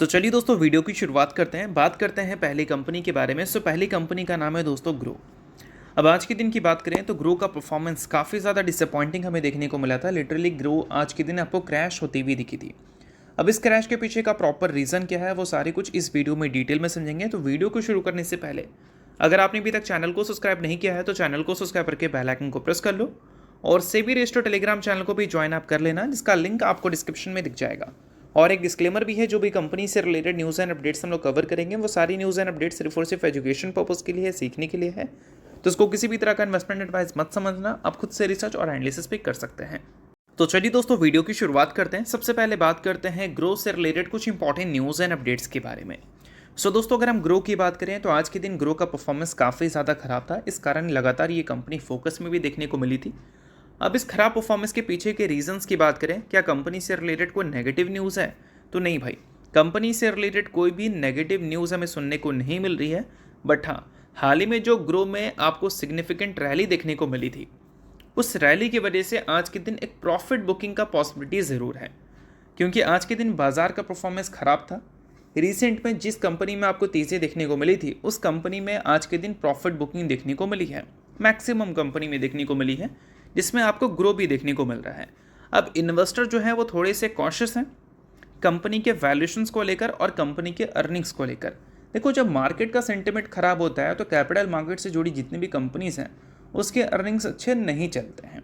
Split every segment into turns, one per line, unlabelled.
तो चलिए दोस्तों वीडियो की शुरुआत करते हैं। बात करते हैं पहली कंपनी के बारे में। पहली कंपनी का नाम है दोस्तों ग्रो। अब आज के दिन की बात करें तो ग्रो का परफॉर्मेंस काफ़ी ज़्यादा डिसअपॉइंटिंग हमें देखने को मिला था। लिटरली ग्रो आज के दिन आपको क्रैश होती हुई दिखी थी। अब इस क्रैश के पीछे का प्रॉपर रीज़न क्या है वो सारे कुछ इस वीडियो में डिटेल में समझेंगे। तो वीडियो को शुरू करने से पहले अगर आपने अभी तक चैनल को सब्सक्राइब नहीं किया है तो चैनल को सब्सक्राइब करके बेल आइकन को प्रेस कर लो और सेबी रजिस्टर्ड टेलीग्राम चैनल को भी ज्वाइन आप कर लेना, जिसका लिंक आपको डिस्क्रिप्शन में दिख जाएगा। और एक डिस्क्लेमर भी है, जो भी कंपनी से रिलेटेड न्यूज़ एंड अपडेट्स हम लोग कवर करेंगे वो सारी न्यूज़ एंड अपडेट्स सिर्फ और सिर्फ एजुकेशन पर्पज़ के लिए है, सीखने के लिए है। तो इसको किसी भी तरह का इन्वेस्टमेंट एडवाइस मत समझना, आप खुद से रिसर्च और एनालिसिस भी कर सकते हैं। तो चलिए दोस्तों वीडियो की शुरुआत करते हैं। सबसे पहले बात करते हैं ग्रो से रिलेटेड कुछ इंपॉर्टेंट न्यूज़ एंड अपडेट्स के बारे में। दोस्तों अगर हम ग्रो की बात करें तो आज के दिन ग्रो का परफॉर्मेंस काफ़ी ज़्यादा खराब था। इस कारण लगातार ये कंपनी फोकस में भी देखने को मिली थी। अब इस खराब परफॉर्मेंस के पीछे के रीजंस की बात करें, क्या कंपनी से रिलेटेड कोई नेगेटिव न्यूज़ है? तो नहीं भाई, कंपनी से रिलेटेड कोई भी नेगेटिव न्यूज़ हमें सुनने को नहीं मिल रही है। बट हाँ, हाल ही में जो ग्रो में आपको सिग्निफिकेंट रैली देखने को मिली थी, उस रैली की वजह से आज के दिन एक प्रॉफिट बुकिंग का पॉसिबिलिटी ज़रूर है, क्योंकि आज के दिन बाजार का परफॉर्मेंस ख़राब था। रिसेंट में जिस कंपनी में आपको तेज़ी देखने को मिली थी उस कंपनी में आज के दिन प्रॉफिट बुकिंग देखने को मिली है। मैक्सिमम कंपनी में देखने को मिली है, जिसमें आपको ग्रो भी देखने को मिल रहा है। अब इन्वेस्टर जो है वो थोड़े से कॉशियस हैं कंपनी के वैल्यूएशंस को लेकर और कंपनी के अर्निंग्स को लेकर। देखो, जब मार्केट का सेंटिमेंट खराब होता है तो कैपिटल मार्केट से जुड़ी जितनी भी कंपनीज हैं उसके अर्निंग्स अच्छे नहीं चलते हैं।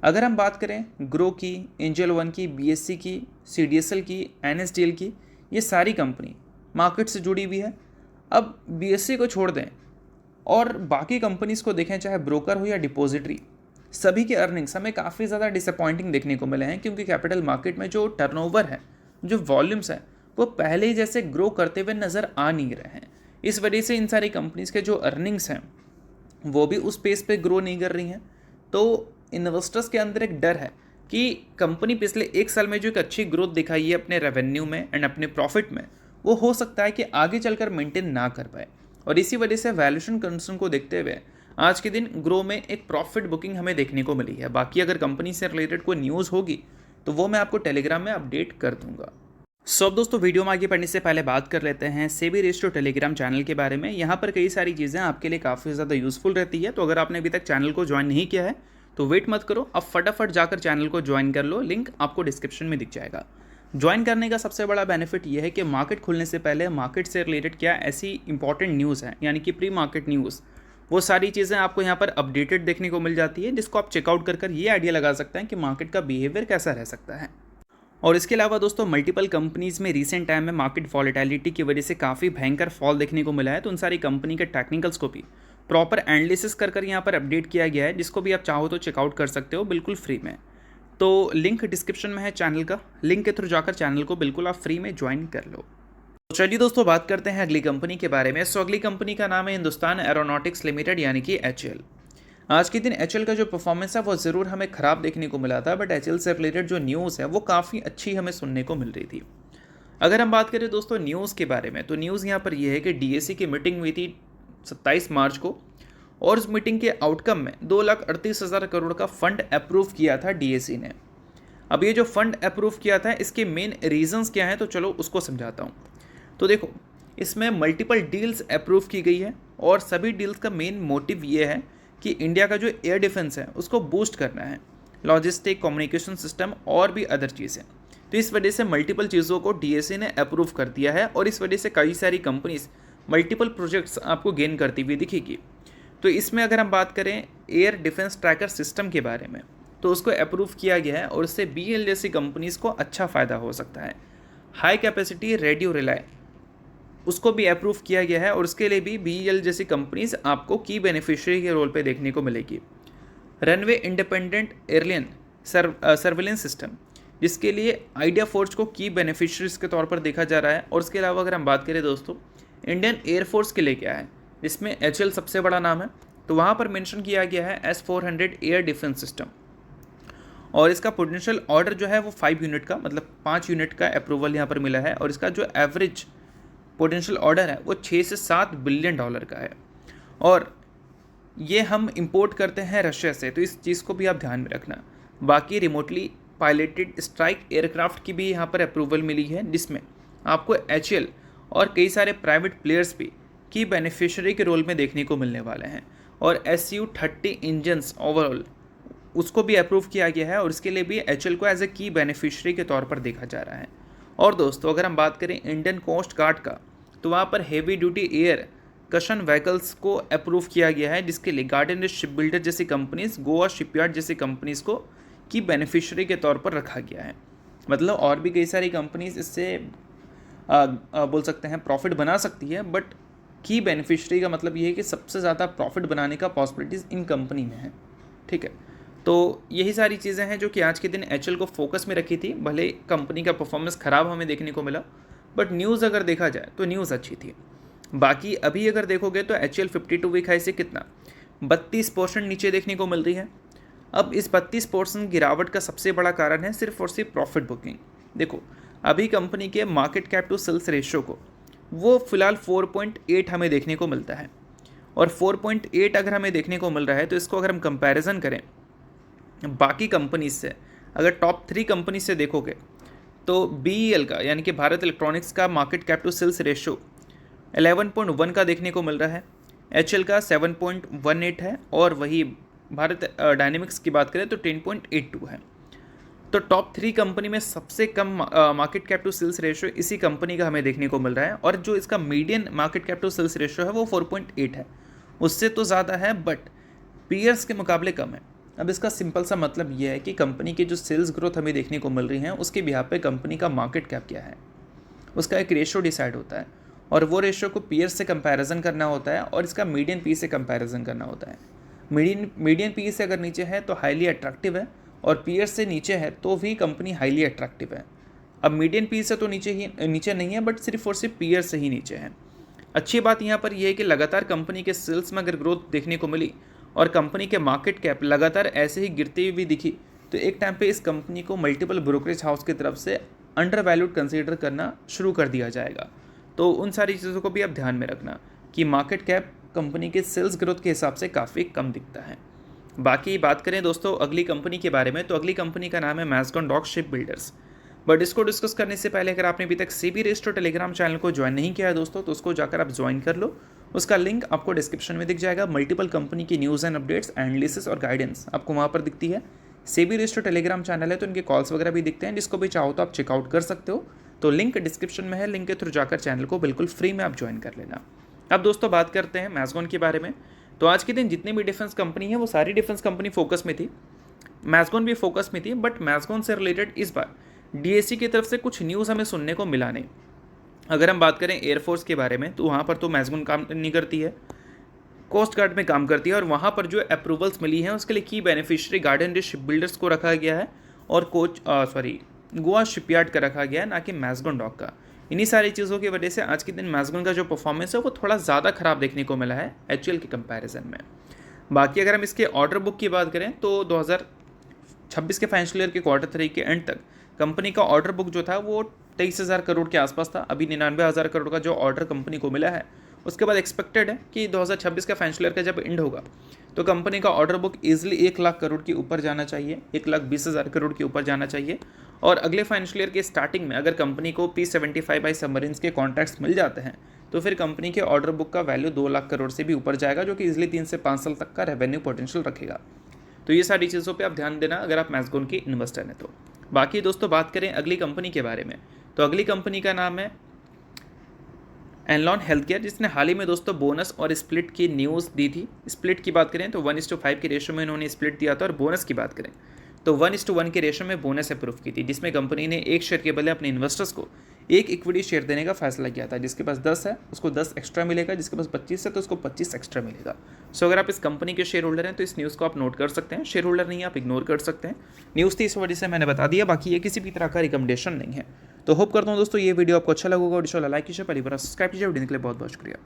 अगर हम बात करें ग्रो की, एंजल वन की, बीएससी की, सीडीएसएल की, एनएसडीएल की, ये सारी कंपनी मार्केट से जुड़ी हुई है। अब बीएससी को छोड़ दें और बाकी कंपनीज को देखें, चाहे ब्रोकर हो या डिपॉजिटरी, सभी के अर्निंग्स हमें काफ़ी ज़्यादा डिसअपॉइंटिंग देखने को मिले हैं, क्योंकि कैपिटल मार्केट में जो टर्नओवर है, जो वॉल्यूम्स हैं, वो पहले ही जैसे ग्रो करते हुए नज़र आ नहीं रहे हैं। इस वजह से इन सारी कंपनीज़ के जो अर्निंग्स हैं वो भी उस पेस पे ग्रो नहीं कर रही हैं। तो इन्वेस्टर्स के अंदर एक डर है कि कंपनी पिछले एक साल में जो एक अच्छी ग्रोथ दिखाई है अपने रेवेन्यू में एंड अपने प्रॉफिट में, वो हो सकता है कि आगे चलकर मेंटेन ना कर पाए। और इसी वजह से वैल्यूएशन कंसर्न को देखते हुए आज के दिन ग्रो में एक प्रॉफिट बुकिंग हमें देखने को मिली है। बाकी अगर कंपनी से रिलेटेड कोई न्यूज़ होगी तो वो मैं आपको टेलीग्राम में अपडेट कर दूंगा। अब दोस्तों वीडियो में आगे बढ़ने से पहले बात कर लेते हैं सेबी रजिस्टर्ड टेलीग्राम चैनल के बारे में। यहाँ पर कई सारी चीज़ें आपके लिए काफ़ी ज़्यादा यूज़फुल रहती है। तो अगर आपने अभी तक चैनल को ज्वाइन नहीं किया है तो वेट मत करो, अब फटाफट जाकर चैनल को ज्वाइन कर लो, लिंक आपको डिस्क्रिप्शन में दिख जाएगा। ज्वाइन करने का सबसे बड़ा बेनिफिट ये है कि मार्केट खुलने से पहले मार्केट से रिलेटेड क्या ऐसी इंपॉर्टेंट न्यूज़ है, यानी कि प्री मार्केट न्यूज़, वो सारी चीज़ें आपको यहाँ पर अपडेटेड देखने को मिल जाती है, जिसको आप चेकआउट कर ये आइडिया लगा सकते हैं कि मार्केट का बिहेवियर कैसा रह सकता है। और इसके अलावा दोस्तों मल्टीपल कंपनीज़ में रिसेंट टाइम में मार्केट वॉलेटिलिटी की वजह से काफ़ी भयंकर फॉल देखने को मिला है। तो उन सारी कंपनी के टेक्निकल्स को भी प्रॉपर एनालिसिस कर यहाँ पर अपडेट किया गया है, जिसको भी आप चाहो तो चेकआउट कर सकते हो बिल्कुल फ्री में। तो लिंक डिस्क्रिप्शन में है चैनल का, लिंक के थ्रू जाकर चैनल को बिल्कुल आप फ्री में ज्वाइन कर लो। तो चलिए दोस्तों बात करते हैं अगली कंपनी के बारे में। अगली कंपनी का नाम है हिंदुस्तान एरोनॉटिक्स लिमिटेड, यानी कि एचएएल। आज के दिन एचएएल का जो परफॉर्मेंस है वो ज़रूर हमें ख़राब देखने को मिला था, बट एचएएल से रिलेटेड जो न्यूज़ है वो काफ़ी अच्छी हमें सुनने को मिल रही थी। अगर हम बात करें दोस्तों न्यूज़ के बारे में, तो न्यूज़ यहाँ पर यह है कि डीएसी की मीटिंग हुई थी 27 मार्च को, और उस मीटिंग के आउटकम में 2,38,000 करोड़ का फंड अप्रूव किया था डीएसी ने। अब ये जो फंड अप्रूव किया था इसके मेन रीजंस क्या हैं, तो चलो उसको समझाता हूँ। तो देखो, इसमें मल्टीपल डील्स अप्रूव की गई है और सभी डील्स का मेन मोटिव ये है कि इंडिया का जो एयर डिफेंस है उसको बूस्ट करना है, लॉजिस्टिक, कम्युनिकेशन सिस्टम और भी अदर चीज़ें। तो इस वजह से मल्टीपल चीज़ों को डीएसी ने अप्रूव कर दिया है और इस वजह से कई सारी कंपनीज मल्टीपल प्रोजेक्ट्स आपको गेन करती हुई दिखेगी। तो इसमें अगर हम बात करें एयर डिफेंस ट्रैकर सिस्टम के बारे में, तो उसको अप्रूव किया गया है और इससे बीएल जैसी कंपनीज़ को अच्छा फ़ायदा हो सकता है। हाई कैपेसिटी रेडियो रिले, उसको भी अप्रूव किया गया है और उसके लिए भी बीएल जैसी कंपनीज आपको की बेनिफिशियरी के रोल पे देखने को मिलेगी। Runway independent airline surveillance system, जिसके लिए आइडिया फोर्स को की बेनिफिशियरीज के तौर पर देखा जा रहा है। और उसके अलावा अगर हम बात करें दोस्तों इंडियन एयरफोर्स के लिए क्या है, जिसमें एचएएल सबसे बड़ा नाम है, तो वहाँ पर मेंशन किया गया है S-400 एयर डिफेंस सिस्टम, और इसका पोटेंशियल ऑर्डर जो है वो 5 यूनिट का, मतलब 5 यूनिट का अप्रूवल यहाँ पर मिला है। और इसका जो एवरेज पोटेंशियल ऑर्डर है वो 6 से 7 बिलियन डॉलर का है, और ये हम इंपोर्ट करते हैं रशिया से, तो इस चीज़ को भी आप ध्यान में रखना। बाकी रिमोटली पायलटेड स्ट्राइक एयरक्राफ्ट की भी यहाँ पर अप्रूवल मिली है, जिसमें आपको HL और कई सारे प्राइवेट प्लेयर्स भी की बेनिफिशियरी के रोल में देखने को मिलने वाले हैं। और SU-30 इंजन्स ओवरऑल उसको भी अप्रूव किया गया है और इसके लिए भी HL को एज ए की बेनिफिशियरी के तौर पर देखा जा रहा है। और दोस्तों अगर हम बात करें इंडियन कोस्ट गार्ड का, तो वहाँ पर heavy duty air Kishan vehicles को अप्रूव किया गया है, जिसके लिए गार्डन शिप बिल्डर जैसी कंपनीज, गोवा शिपयार्ड जैसी कंपनीज को की बेनिफिशियरी के तौर पर रखा गया है। मतलब और भी कई सारी कंपनीज इससे बोल सकते हैं प्रॉफिट बना सकती है, बट की बेनिफिशियरी का मतलब ये है कि सबसे ज़्यादा प्रॉफिट बनाने का पॉसिबिलिटीज़ इन कंपनी में है। ठीक है, तो यही सारी चीज़ें हैं जो कि आज के दिन HL को फोकस में रखी थी। भले कंपनी का परफॉर्मेंस ख़राब हमें देखने को मिला, बट न्यूज़ अगर देखा जाए तो न्यूज़ अच्छी थी। बाकी अभी अगर देखोगे तो HL 52 वीक हाई से कितना 32% नीचे देखने को मिल रही है। अब इस 32% गिरावट का सबसे बड़ा कारण है सिर्फ और सिर्फ प्रॉफिट बुकिंग। देखो अभी कंपनी के market cap to sales ratio को वो फिलहाल 4.8 हमें देखने को मिलता है, और 4.8 अगर हमें देखने को मिल रहा है तो इसको अगर हम कंपैरिजन करें बाकी कंपनीज से, अगर टॉप 3 कंपनी से देखोगे तो BEL का यानी कि भारत इलेक्ट्रॉनिक्स का market cap to sales ratio 11.1 का देखने को मिल रहा है, HL का 7.18 है, और वही भारत डायनेमिक्स की बात करें तो 10.82 है। तो टॉप 3 कंपनी में सबसे कम market cap to sales ratio इसी कंपनी का हमें देखने को मिल रहा है, और जो इसका median market cap to sales ratio है वो 4.8 है। उससे तो ज़्यादा है बट पीयर्स के मुकाबले कम है। अब इसका सिंपल सा मतलब ये है कि कंपनी की जो सेल्स ग्रोथ हमें देखने को मिल रही है उसके बिहार पे कंपनी का मार्केट कैप क्या है उसका एक रेशियो डिसाइड होता है, और वो रेशियो को पीयर्स से कंपैरिजन करना होता है, और इसका मीडियन पी से कंपैरिजन करना होता है। मीडियन पी से अगर नीचे है तो हाईली अट्रैक्टिव है, और पीयर्स से नीचे है तो भी कंपनी हाईली अट्रैक्टिव है। अब मीडियन पी से तो नीचे नहीं है, बट सिर्फ और सिर्फ पीयर्स से ही नीचे है। अच्छी बात यहाँ पर यह है कि लगातार कंपनी के सेल्स में अगर ग्रोथ देखने को मिली और कंपनी के मार्केट कैप लगातार ऐसे ही गिरती हुई दिखी, तो एक टाइम पे इस कंपनी को मल्टीपल ब्रोकरेज हाउस की तरफ से अंडर वैल्यूड कंसीडर करना शुरू कर दिया जाएगा। तो उन सारी चीज़ों को भी आप ध्यान में रखना कि मार्केट कैप कंपनी के सेल्स ग्रोथ के हिसाब से काफ़ी कम दिखता है। बाकी बात करें दोस्तों अगली कंपनी के बारे में, तो अगली कंपनी का नाम है मैज़गॉन डॉक शिप बिल्डर्स। बट इसको डिस्कस करने से पहले अगर आपने अभी तक सेबी रजिस्टर्ड टेलीग्राम चैनल को ज्वाइन नहीं किया है दोस्तों, तो उसको जाकर आप ज्वाइन कर लो। उसका लिंक आपको डिस्क्रिप्शन में दिख जाएगा। मल्टीपल कंपनी की न्यूज़ एंड अपडेट्स, एनालिसिस और गाइडेंस आपको वहाँ पर दिखती है। सेबी रजिस्टर्ड टेलीग्राम चैनल है तो इनके कॉल्स वगैरह भी दिखते हैं, जिसको भी चाहो तो आप चेकआउट कर सकते हो। तो लिंक डिस्क्रिप्शन में है, लिंक के थ्रू जाकर चैनल को बिल्कुल फ्री में आप ज्वाइन कर लेना। अब दोस्तों बात करते हैं मैज़गॉन के बारे में। तो आज के दिन जितनी भी डिफेंस कंपनी है वो सारी डिफेंस कंपनी फोकस में थी, मैज़गॉन भी फोकस में थी, बट मैज़गॉन से रिलेटेड इस बार DSC की तरफ से कुछ न्यूज़ हमें सुनने को मिला नहीं। अगर हम बात करें एयरफोर्स के बारे में तो वहाँ पर तो मैज़गॉन काम नहीं करती है, कोस्ट गार्ड में काम करती है, और वहाँ पर जो अप्रूवल्स मिली हैं उसके लिए की बेनिफिशियरी गार्डन शिप बिल्डर्स को रखा गया है, और गोवा शिपयार्ड का रखा गया है, ना कि मैज़गॉन डॉक का। इन्हीं सारी चीज़ों की वजह से आज के दिन मैज़गॉन का जो परफॉर्मेंस है वो थोड़ा ज़्यादा ख़राब देखने को मिला है HL के कंपैरिजन में। बाकी अगर हम इसके ऑर्डर बुक की बात करें तो 2026 के फाइनेंशियल ईयर के Q3 के एंड तक कंपनी का ऑर्डर बुक जो था वो 23,000 करोड़ के आसपास था। अभी 99,000 करोड़ का जो ऑर्डर कंपनी को मिला है, उसके बाद एक्सपेक्टेड है कि 2026 का फाइनेंशियल ईयर का जब एंड होगा तो कंपनी का order book easily 1 lakh crore के ऊपर जाना चाहिए, 1,20,000 करोड़ के ऊपर जाना चाहिए। और अगले फाइनेंशियल ईयर के स्टार्टिंग में अगर कंपनी को P-75 सबमरीन्स के कॉन्ट्रैक्ट्स मिल जाते हैं तो फिर कंपनी के ऑर्डर बुक का वैल्यू 2 लाख करोड़ से भी ऊपर जाएगा, जो कि ईजिली 3 से 5 साल तक का रेवेन्यू पोटेंशियल रखेगा। तो ये सारी चीज़ों पे आप ध्यान देना अगर आप मैज़गॉन के इन्वेस्टर हैं तो। बाकी दोस्तों बात करें अगली कंपनी के बारे में, तो अगली कंपनी का नाम है एनलॉन हेल्थ केयर, जिसने हाल ही में दोस्तों बोनस और स्प्लिट की न्यूज़ दी थी। स्प्लिट की बात करें तो 1:5 के रेशो में इन्होंने स्प्लिट दिया था, और बोनस की बात करें तो 1:1 के रेशो में बोनस अप्रूव की थी, जिसमें कंपनी ने 1 शेयर के बदले अपने इन्वेस्टर्स को 1 इक्विटी शेयर देने का फैसला किया था। जिसके पास 10 है उसको 10 एक्स्ट्रा मिलेगा, जिसके पास 25 है तो उसको 25 एक्स्ट्रा मिलेगा। सो अगर आप इस कंपनी के शेयर होल्डर हैं तो इस न्यूज़ को आप नोट कर सकते हैं। शेयर होल्डर नहीं आप इग्नोर कर सकते हैं, न्यूज़ थी इस वजह से मैंने बता दिया। बाकी ये किसी भी तरह का रिकमेंडेशन नहीं है। तो होप करता हूँ दोस्तों ये वीडियो आपको अच्छा लगेगा, और लाइक कीजिए, पहली बार सब्सक्राइब कीजिए। वीडियो के लिए बहुत बहुत शुक्रिया।